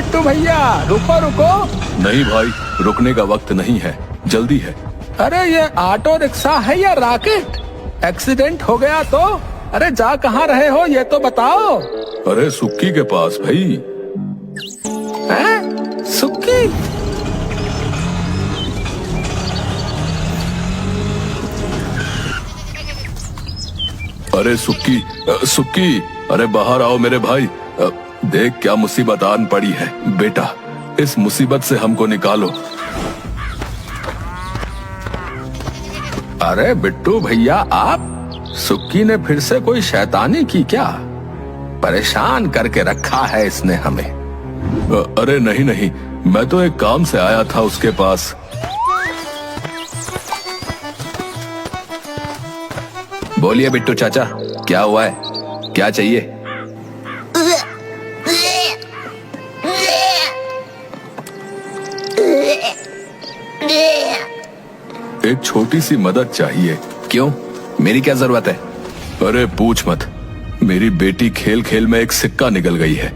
बिट्टू भैया, रुको रुको। नहीं भाई, रुकने का वक्त नहीं है, जल्दी है। अरे ये ऑटो रिक्शा है या रॉकेट? एक्सीडेंट हो गया तो? अरे जा कहाँ रहे हो ये तो बताओ। अरे सुक्की के पास भाई। हैं? सुक्की? अरे सुक्की, सुक्की, अरे बाहर आओ मेरे भाई। देख क्या मुसीबत आन पड़ी है बेटा, इस मुसीबत से हमको निकालो। अरे बिट्टू भैया आप, सुक्की ने फिर से कोई शैतानी की क्या? परेशान करके रखा है इसने हमें। अरे नहीं नहीं, मैं तो एक काम से आया था उसके पास। बोलिए बिट्टू चाचा, क्या हुआ है, क्या चाहिए? एक छोटी सी मदद चाहिए। क्यों, मेरी क्या जरूरत है? अरे पूछ मत, मेरी बेटी खेल खेल में एक सिक्का निकल गई है।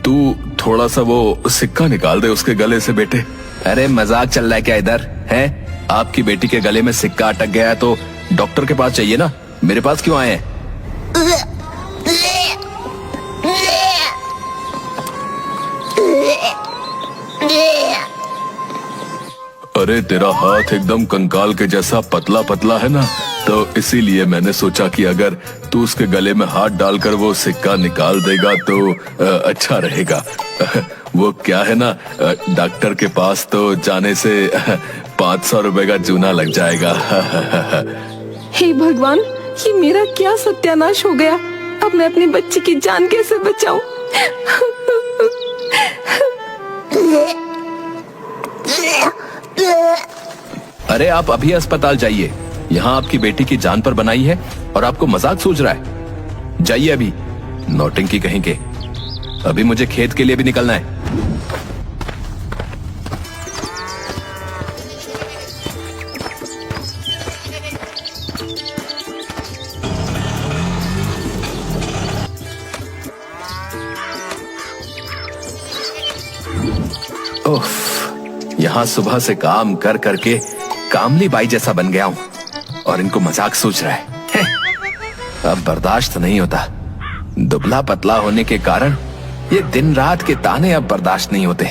तू थोड़ा सा वो सिक्का निकाल दे उसके गले से बेटे। अरे मजाक चल रहा है क्या इधर है? आपकी बेटी के गले में सिक्का अटक गया है तो डॉक्टर के पास चाहिए ना, मेरे पास क्यों आए हैं? अरे तेरा हाथ एकदम कंकाल के जैसा पतला पतला है ना, तो इसीलिए मैंने सोचा कि अगर तू उसके गले में हाथ डालकर वो सिक्का निकाल देगा तो अच्छा रहेगा। वो क्या है ना, डॉक्टर के पास तो जाने से 500 रुपए का चूना लग जाएगा। हे भगवान, ये मेरा क्या सत्यानाश हो गया। अब मैं अपनी बच्ची की जान कैसे बचाऊं? अरे आप अभी अस्पताल जाइए, यहाँ आपकी बेटी की जान पर बनाई है और आपको मजाक सूझ रहा है। जाइए अभी, नौटंकी कहीं के। अभी मुझे खेत के लिए भी निकलना है। उफ, यहाँ सुबह से काम कर करके कामली बाई जैसा बन गया हूँ और इनको मजाक सूझ रहा है। अब बर्दाश्त नहीं होता। दुबला पतला होने के कारण ये दिन रात के ताने अब बर्दाश्त नहीं होते।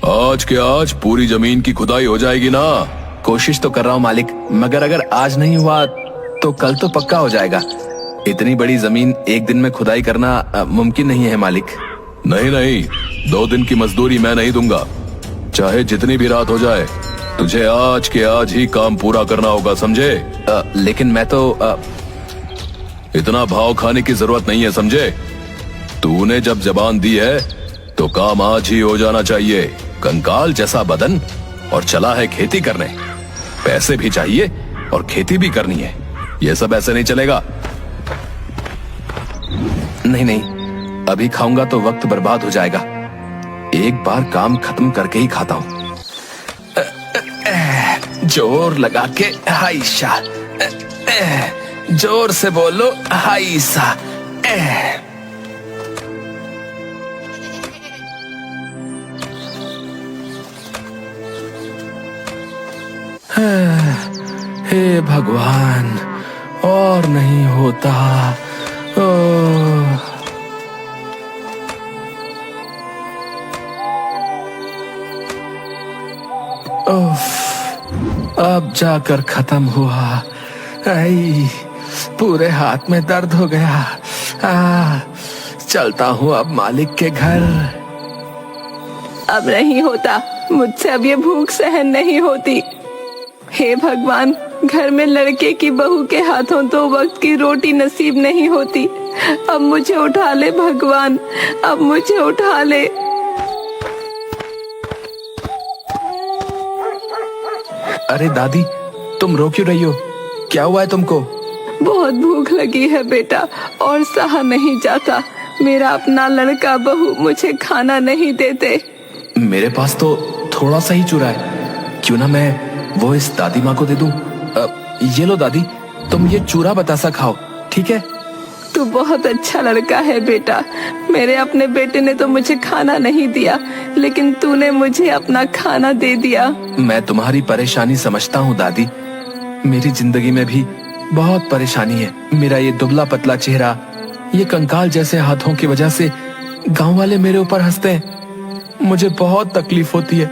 आज के आज पूरी जमीन की खुदाई हो जाएगी ना? कोशिश तो कर रहा हूँ मालिक, मगर अगर आज नहीं हुआ तो कल तो पक्का हो जाएगा। इतनी बड़ी जमीन एक दिन में खुदाई करना मुमकिन नहीं है मालिक। नहीं नहीं, 2 दिन की मजदूरी मैं नहीं दूंगा, चाहे जितनी भी रात हो जाए। तुझे आज के आज ही काम पूरा करना होगा, समझे? लेकिन मैं तो इतना भाव खाने की जरूरत नहीं है, समझे? तूने जब जबान दी है तो काम आज ही हो जाना चाहिए। कंकाल जैसा बदन और चला है खेती करने, पैसे भी चाहिए और खेती भी करनी है। ये सब ऐसे नहीं चलेगा। नहीं नहीं, अभी खाऊंगा तो वक्त बर्बाद हो जाएगा। एक बार काम खत्म करके ही खाता हूँ। जोर लगा के हाइशा, जोर से बोलो हाइसा। हे भगवान, और नहीं होता। अब जाकर खत्म हुआ। आई, पूरे हाथ में दर्द हो गया। चलता हूँ अब मालिक के घर। अब नहीं होता मुझसे, अब ये भूख सहन नहीं होती। हे भगवान, घर में लड़के की बहू के हाथों तो वक्त की रोटी नसीब नहीं होती। अब मुझे उठा ले भगवान, अब मुझे उठा ले। अरे दादी, तुम रो क्यों रही हो? क्या हुआ है तुमको? बहुत भूख लगी है बेटा और सहा नहीं जाता। मेरा अपना लड़का बहू मुझे खाना नहीं देते। मेरे पास तो थोड़ा सा ही चूरा है, क्यों ना मैं वो इस दादी माँ को दे दूं? ये लो दादी, तुम ये चूरा बतासा खाओ, ठीक है? तू बहुत अच्छा लड़का है बेटा। मेरे अपने बेटे ने तो मुझे खाना नहीं दिया, लेकिन तूने मुझे अपना खाना दे दिया। मैं तुम्हारी परेशानी समझता हूँ दादी। मेरी जिंदगी में भी बहुत परेशानी है। मेरा ये दुबला पतला चेहरा, ये कंकाल जैसे हाथों की वजह से गांव वाले मेरे ऊपर हंसते हैं। मुझे बहुत तकलीफ होती है।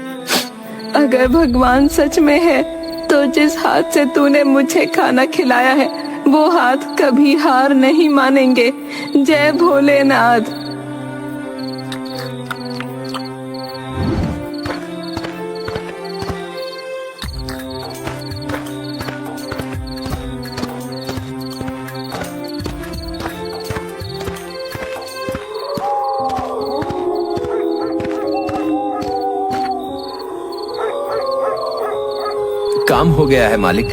अगर भगवान सच में है तो जिस हाथ से तूने मुझे खाना खिलाया है वो हाथ कभी हार नहीं मानेंगे। जय भोलेनाथ। काम हो गया है मालिक,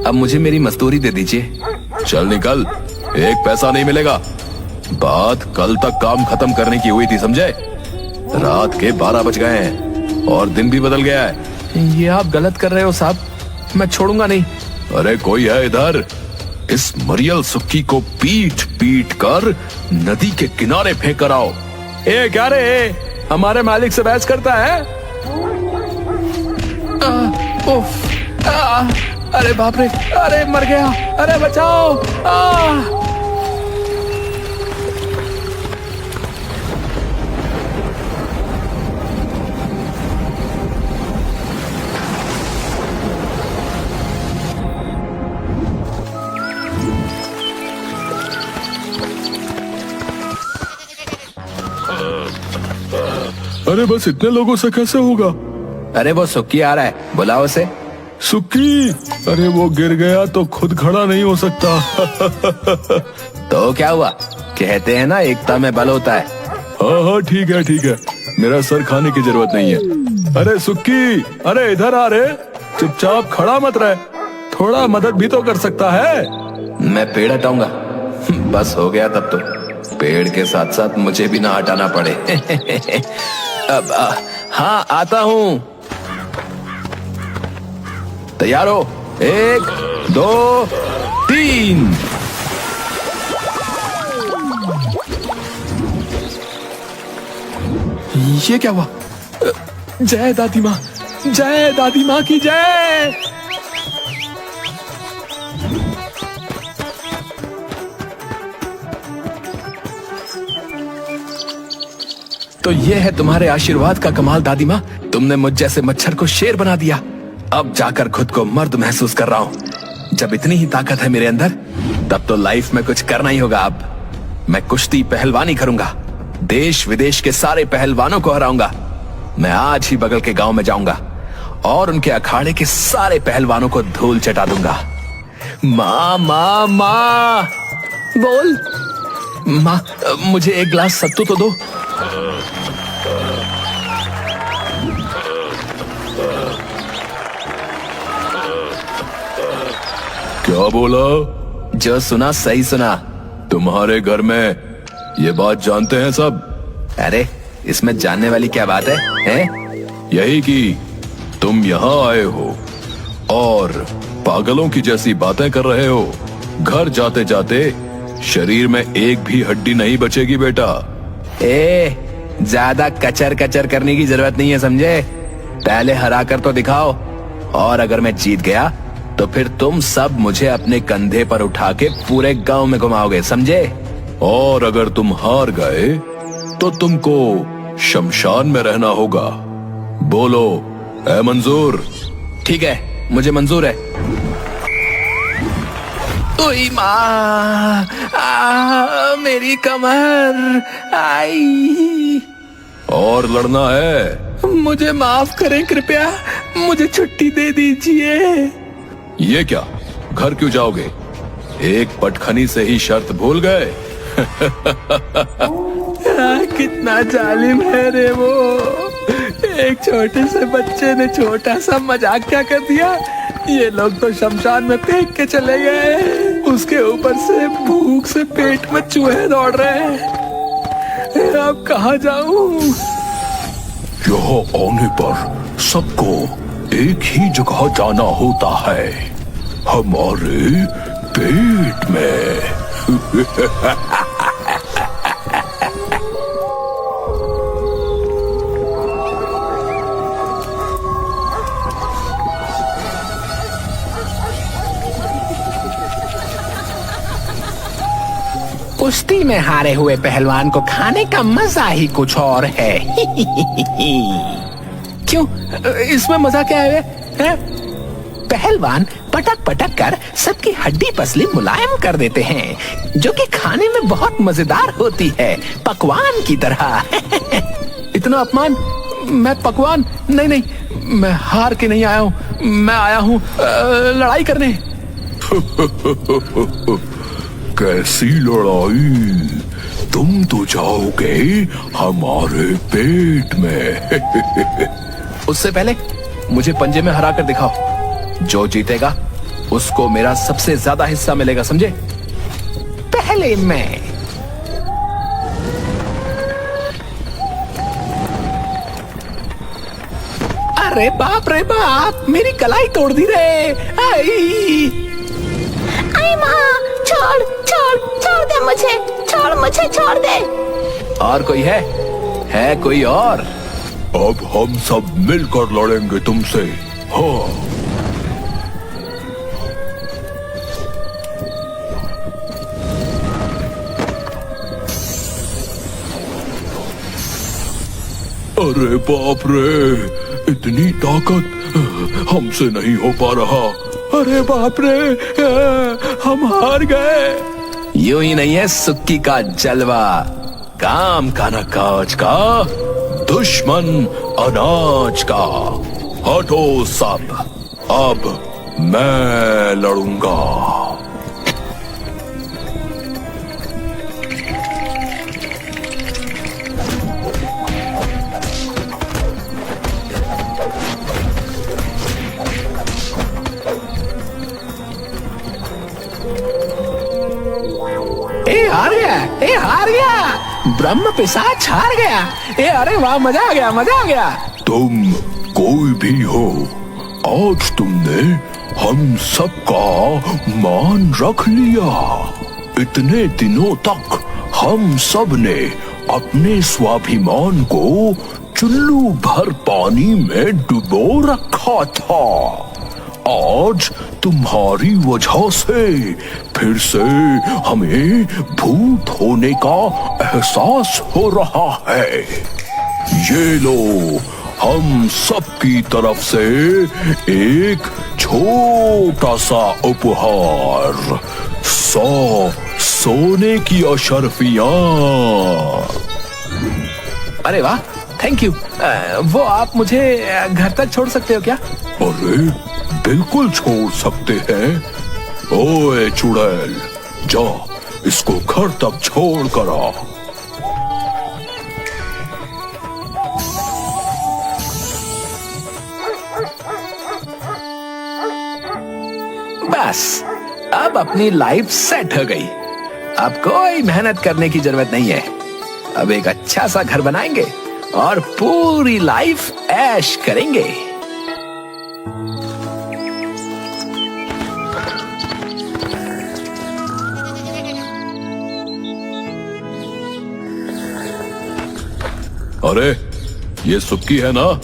अब मुझे मेरी मजदूरी दे दीजिए। चल निकल, एक पैसा नहीं मिलेगा। बात कल तक काम खत्म करने की हुई थी, समझे? रात के 12 बज गए हैं और दिन भी बदल गया है। ये आप गलत कर रहे हो साहब, मैं छोड़ूंगा नहीं। अरे कोई है इधर? इस मरियल सुक्की को पीट पीट कर नदी के किनारे फेंक कर आओ। ए क्या रे, हमारे मालिक से बहस करता है? अरे बाप रे, अरे मर गया, अरे बचाओ। अरे बस इतने लोगों से कैसे होगा? अरे वो सुक्की आ रहा है, बुलाओ उसे। सुक्की? अरे वो गिर गया तो खुद खड़ा नहीं हो सकता। तो क्या हुआ, कहते हैं ना एकता में बल होता है। हाँ हाँ ठीक है ठीक है, मेरा सर खाने की जरूरत नहीं है। अरे सुक्की, अरे इधर आ रे, चुपचाप खड़ा मत रहे, थोड़ा मदद भी तो कर सकता है। मैं पेड़ हटाऊंगा। बस हो गया तब तो, पेड़ के साथ साथ मुझे भी ना हटाना पड़े। अब हाँ आता हूँ। तैयार हो? 1 2 3। ये क्या हुआ? जय दादी माँ, जय दादी माँ की जय। तो ये है तुम्हारे आशीर्वाद का कमाल दादी माँ, तुमने मुझ जैसे मच्छर को शेर बना दिया। अब जाकर खुद को मर्द महसूस कर रहा हूँ। जब इतनी ही ताकत है मेरे अंदर, तब तो लाइफ में कुछ करना ही होगा। अब मैं कुश्ती पहलवानी करूंगा, देश विदेश के सारे पहलवानों को हराऊंगा। मैं आज ही बगल के गांव में जाऊंगा और उनके अखाड़े के सारे पहलवानों को धूल चटा दूंगा। माँ माँ माँ। बोल। माँ मुझे एक गिलास सत्तू तो दो। क्या बोला? जो सुना सही सुना। तुम्हारे घर में ये बात जानते हैं सब? अरे इसमें जानने वाली क्या बात है, यही कि तुम यहाँ आए हो और पागलों की जैसी बातें कर रहे हो। घर जाते जाते शरीर में एक भी हड्डी नहीं बचेगी बेटा। ज्यादा कचर कचर करने की जरूरत नहीं है, समझे? पहले हरा कर तो दिखाओ, और अगर मैं जीत गया तो फिर तुम सब मुझे अपने कंधे पर उठा के पूरे गांव में घुमाओगे, समझे? और अगर तुम हार गए तो तुमको शमशान में रहना होगा। बोलो, है मंजूर? ठीक है, मुझे मंजूर है। ओई माँ, मेरी कमर आई। और लड़ना है? मुझे माफ करें कृपया, मुझे छुट्टी दे दीजिए। ये क्या, घर क्यों जाओगे? एक पटखनी से ही शर्त भूल गए? कितना जालिम है रे वो। एक छोटे से बच्चे ने छोटा सा मजाक क्या कर दिया। ये लोग तो शमशान में फेंक के चले गए। उसके ऊपर से भूख से पेट में चूहे दौड़ रहे हैं। अब कहाँ जाऊं? यहाँ आने पर सबको एक ही जगह जाना होता है, हमारे पेट में। कुश्ती में हारे हुए पहलवान को खाने का मजा ही कुछ और है। क्यों, इसमें मजा क्या है? पहलवान पटक पटक कर सबकी हड्डी पसली मुलायम कर देते हैं, जो कि खाने में बहुत मजेदार होती है, पकवान की तरह। इतना अपमान? मैं पकवान? नहीं नहीं, मैं हार के नहीं आया हूँ, मैं आया हूँ लड़ाई करने। कैसी लड़ाई? तुम तो जाओगे हमारे पेट में। उससे पहले मुझे पंजे में हरा कर दिखाओ। जो जीतेगा उसको मेरा सबसे ज्यादा हिस्सा मिलेगा, समझे? पहले मैं। अरे बाप रे बाप, मेरी कलाई तोड़ दी रे। आई माँ, छोड़ छोड़ छोड़ दे मुझे, छोड़ मुझे, छोड़ दे। और कोई है कोई और? अब हम सब मिलकर लड़ेंगे तुमसे। हाँ। अरे बाप रे, इतनी ताकत हमसे नहीं हो पा रहा। अरे बाप रे, हम हार गए। यूं ही नहीं है सुक्की का जलवा, काम का न काज का, दुश्मन अनाज का। हटो सब, अब मैं लड़ूंगा। हार गया, ब्रह्म पिशाच हार गया। अरे वाह, मजा आ गया, मजा आ गया। तुम कोई भी हो, आज तुमने हम सबका मान रख लिया। इतने दिनों तक हम सब ने अपने स्वाभिमान को चुल्लू भर पानी में डुबो रखा था। आज तुम्हारी वजह से फिर से हमें भूत होने का एहसास हो रहा है। ये लो, हम सबकी तरफ से एक छोटा सा उपहार, 100 सोने की अशर्फियां। अरे वाह, थैंक यू। वो आप मुझे घर तक छोड़ सकते हो क्या? अरे बिल्कुल छोड़ सकते हैं। ओए चुड़ैल, जा इसको घर तक छोड़ कर आ। बस अब अपनी लाइफ सेट हो गई। अब कोई मेहनत करने की जरूरत नहीं है। अब एक अच्छा सा घर बनाएंगे और पूरी लाइफ ऐश करेंगे। अरे ये सुक्की है ना,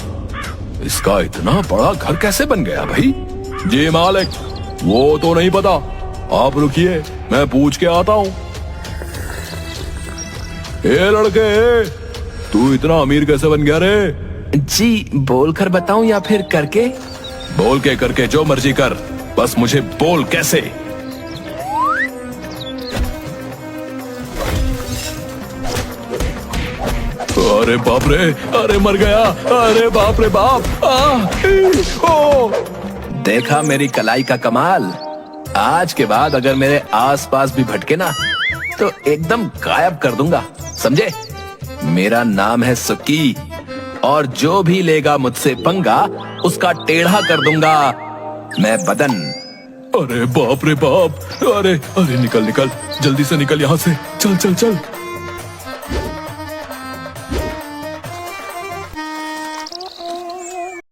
इसका इतना बड़ा घर कैसे बन गया भाई? जी मालिक, वो तो नहीं पता, आप रुकिए, मैं पूछ के आता हूँ। ए लड़के, तू इतना अमीर कैसे बन गया रे? जी बोलकर बताऊं या फिर करके? बोल के करके जो मर्जी कर, बस मुझे बोल कैसे। अरे बाप रे, अरे मर गया, अरे बाप रे बाप। देखा मेरी कलाई का कमाल? आज के बाद अगर मेरे आसपास भी भटके ना तो एकदम गायब कर दूंगा, समझे? मेरा नाम है सुक्की और जो भी लेगा मुझसे पंगा उसका टेढ़ा कर दूंगा मैं बदन। अरे बाप रे बाप, अरे अरे निकल निकल, जल्दी से निकल यहाँ से, चल चल चल।